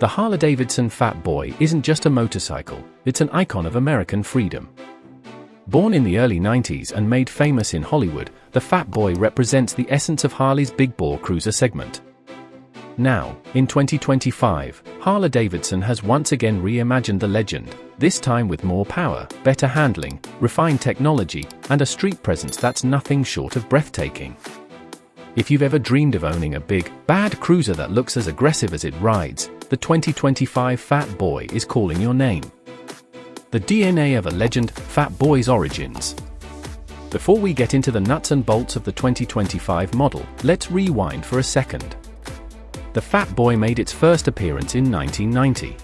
The Harley-Davidson Fat Boy isn't just a motorcycle, it's an icon of American freedom. Born in the early 90s and made famous in Hollywood, the Fat Boy represents the essence of Harley's big bore cruiser segment. Now, in 2025, Harley-Davidson has once again reimagined the legend, this time with more power, better handling, refined technology, and a street presence that's nothing short of breathtaking. If you've ever dreamed of owning a big, bad cruiser that looks as aggressive as it rides, the 2025 Fat Boy is calling your name. The DNA of a legend, Fat Boy's origins. Before we get into the nuts and bolts of the 2025 model, let's rewind for a second. The Fat Boy made its first appearance in 1990.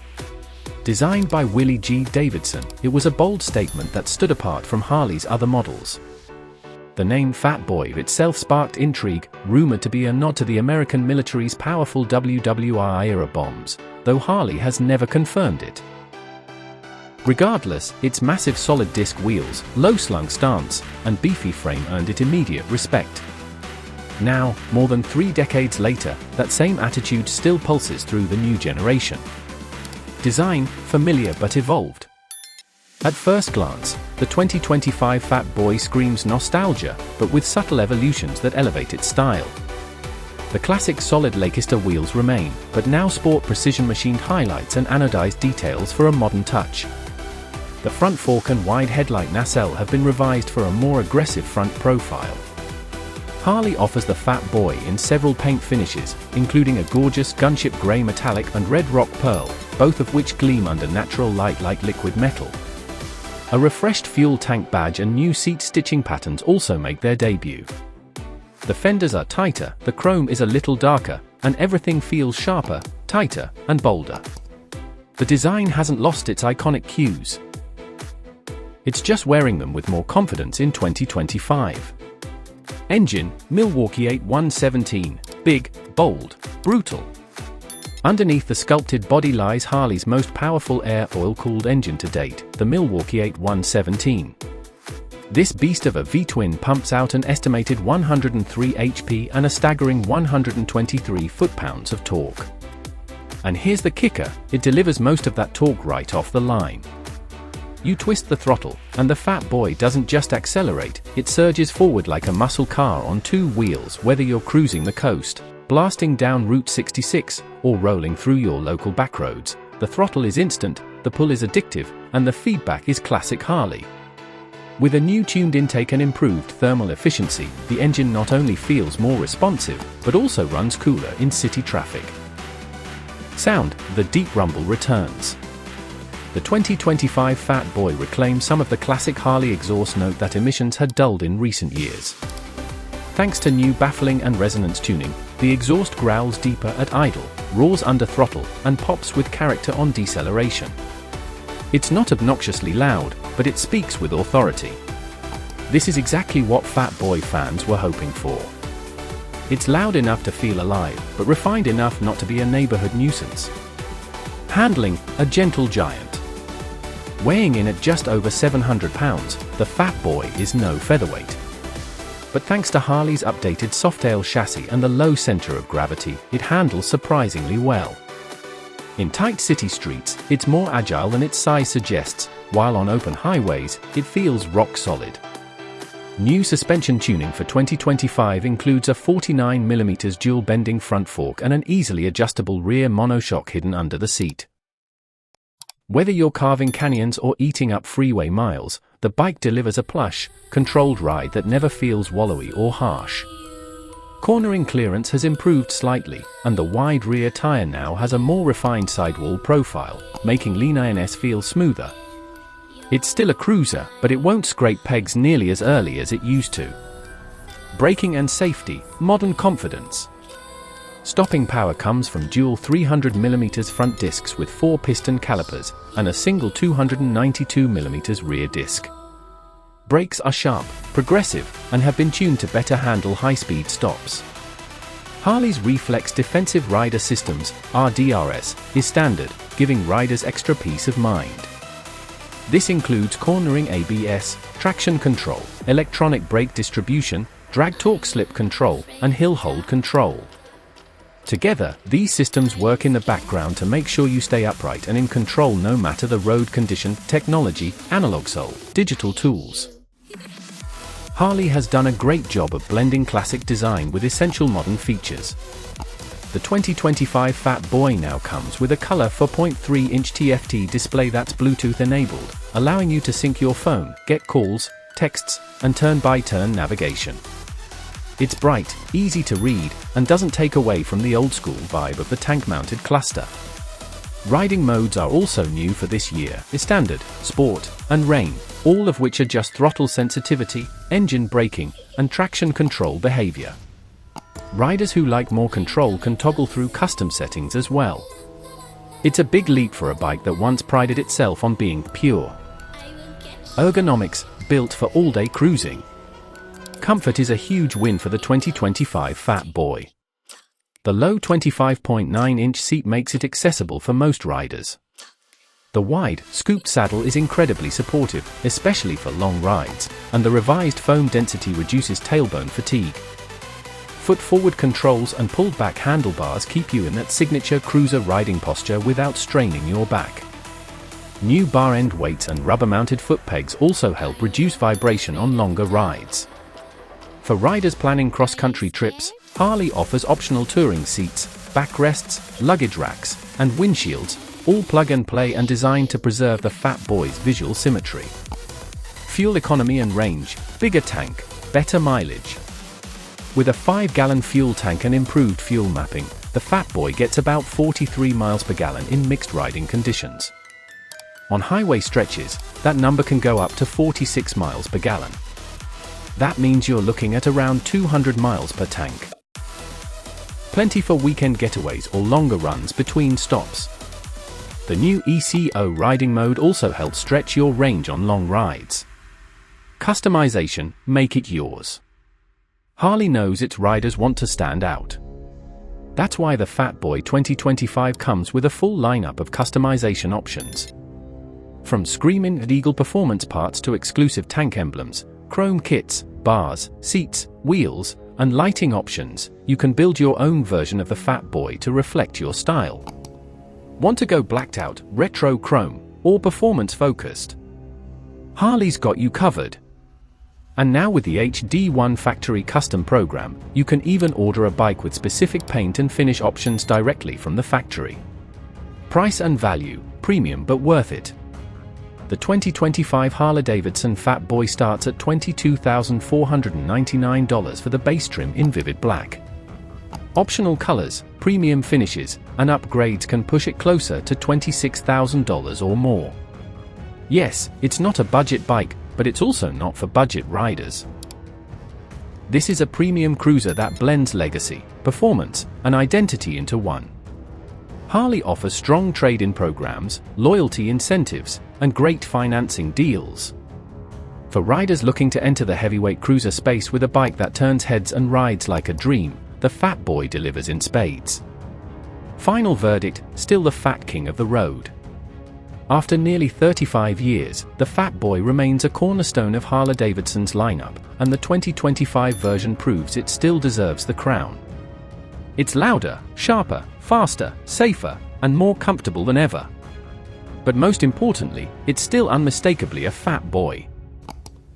Designed by Willie G. Davidson, it was a bold statement that stood apart from Harley's other models. The name Fat Boy itself sparked intrigue, rumored to be a nod to the American military's powerful WWI-era bombs, though Harley has never confirmed it. Regardless, its massive solid disc wheels, low-slung stance, and beefy frame earned it immediate respect. Now, more than 3 decades later, that same attitude still pulses through the new generation. Design, familiar but evolved. At first glance, the 2025 Fat Boy screams nostalgia, but with subtle evolutions that elevate its style. The classic solid Lakester wheels remain, but now sport precision-machined highlights and anodized details for a modern touch. The front fork and wide headlight nacelle have been revised for a more aggressive front profile. Harley offers the Fat Boy in several paint finishes, including a gorgeous gunship grey metallic and red rock pearl, both of which gleam under natural light like liquid metal. A refreshed fuel tank badge and new seat stitching patterns also make their debut. The fenders are tighter, the chrome is a little darker, and everything feels sharper, tighter, and bolder. The design hasn't lost its iconic cues. It's just wearing them with more confidence in 2025. Engine, Milwaukee-Eight 117, big, bold, brutal. Underneath the sculpted body lies Harley's most powerful air oil-cooled engine to date, the Milwaukee-Eight 117. This beast of a V-twin pumps out an estimated 103 HP and a staggering 123 foot-pounds of torque. And here's the kicker, it delivers most of that torque right off the line. You twist the throttle, and the Fat Boy doesn't just accelerate, it surges forward like a muscle car on 2 wheels, whether you're cruising the coast, blasting down Route 66, or rolling through your local backroads. The throttle is instant, the pull is addictive, and the feedback is classic Harley. With a new tuned intake and improved thermal efficiency, the engine not only feels more responsive, but also runs cooler in city traffic. Sound, the deep rumble returns. The 2025 Fat Boy reclaims some of the classic Harley exhaust note that emissions had dulled in recent years. Thanks to new baffling and resonance tuning, the exhaust growls deeper at idle, roars under throttle, and pops with character on deceleration. It's not obnoxiously loud, but it speaks with authority. This is exactly what Fat Boy fans were hoping for. It's loud enough to feel alive, but refined enough not to be a neighborhood nuisance. Handling, a gentle giant. Weighing in at just over 700 pounds, the Fat Boy is no featherweight. But thanks to Harley's updated softail chassis and the low center of gravity, it handles surprisingly well. In tight city streets, it's more agile than its size suggests, while on open highways, it feels rock solid. New suspension tuning for 2025 includes a 49mm dual bending front fork and an easily adjustable rear monoshock hidden under the seat. Whether you're carving canyons or eating up freeway miles, the bike delivers a plush, controlled ride that never feels wallowy or harsh. Cornering clearance has improved slightly, and the wide rear tire now has a more refined sidewall profile, making lean INS feel smoother. It's still a cruiser, but it won't scrape pegs nearly as early as it used to. Braking and safety, modern confidence. Stopping power comes from dual 300mm front discs with 4 piston calipers, and a single 292mm rear disc. Brakes are sharp, progressive, and have been tuned to better handle high-speed stops. Harley's Reflex Defensive Rider Systems, RDRS, is standard, giving riders extra peace of mind. This includes cornering ABS, traction control, electronic brake distribution, drag torque slip control, and hill hold control. Together, these systems work in the background to make sure you stay upright and in control no matter the road condition, technology, analog soul, digital tools. Harley has done a great job of blending classic design with essential modern features. The 2025 Fat Boy now comes with a color 4.3-inch TFT display that's Bluetooth enabled, allowing you to sync your phone, get calls, texts, and turn-by-turn navigation. It's bright, easy to read, and doesn't take away from the old-school vibe of the tank-mounted cluster. Riding modes are also new for this year: Standard, Sport, and Rain, all of which adjust throttle sensitivity, engine braking, and traction control behavior. Riders who like more control can toggle through custom settings as well. It's a big leap for a bike that once prided itself on being pure. Ergonomics, built for all-day cruising. Comfort is a huge win for the 2025 Fat Boy. The low 25.9-inch seat makes it accessible for most riders. The wide, scooped saddle is incredibly supportive, especially for long rides, and the revised foam density reduces tailbone fatigue. Foot-forward controls and pulled-back handlebars keep you in that signature cruiser riding posture without straining your back. New bar-end weights and rubber-mounted foot pegs also help reduce vibration on longer rides. For riders planning cross-country trips, Harley offers optional touring seats, backrests, luggage racks, and windshields, all plug-and-play and designed to preserve the Fat Boy's visual symmetry. Fuel economy and range: bigger tank, better mileage. With a 5-gallon fuel tank and improved fuel mapping, the Fat Boy gets about 43 miles per gallon in mixed riding conditions. On highway stretches, that number can go up to 46 miles per gallon. That means you're looking at around 200 miles per tank. Plenty for weekend getaways or longer runs between stops. The new ECO riding mode also helps stretch your range on long rides. Customization: make it yours. Harley knows its riders want to stand out. That's why the Fat Boy 2025 comes with a full lineup of customization options. From screaming legal performance parts to exclusive tank emblems, chrome kits, bars, seats, wheels, and lighting options, you can build your own version of the Fat Boy to reflect your style. Want to go blacked out, retro chrome, or performance focused? Harley's got you covered. And now with the HD1 Factory Custom program, you can even order a bike with specific paint and finish options directly from the factory. Price and value: premium but worth it. The 2025 Harley-Davidson Fat Boy starts at $22,499 for the base trim in vivid black. Optional colors, premium finishes, and upgrades can push it closer to $26,000 or more. Yes, it's not a budget bike, but it's also not for budget riders. This is a premium cruiser that blends legacy, performance, and identity into one. Harley offers strong trade-in programs, loyalty incentives, and great financing deals. For riders looking to enter the heavyweight cruiser space with a bike that turns heads and rides like a dream, the Fat Boy delivers in spades. Final verdict: still the Fat King of the road. After nearly 35 years, the Fat Boy remains a cornerstone of Harley-Davidson's lineup, and the 2025 version proves it still deserves the crown. It's louder, sharper, faster, safer, and more comfortable than ever. But most importantly, it's still unmistakably a Fat Boy.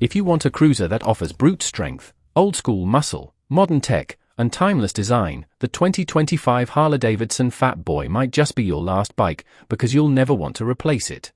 If you want a cruiser that offers brute strength, old-school muscle, modern tech, and timeless design, the 2025 Harley-Davidson Fat Boy might just be your last bike, because you'll never want to replace it.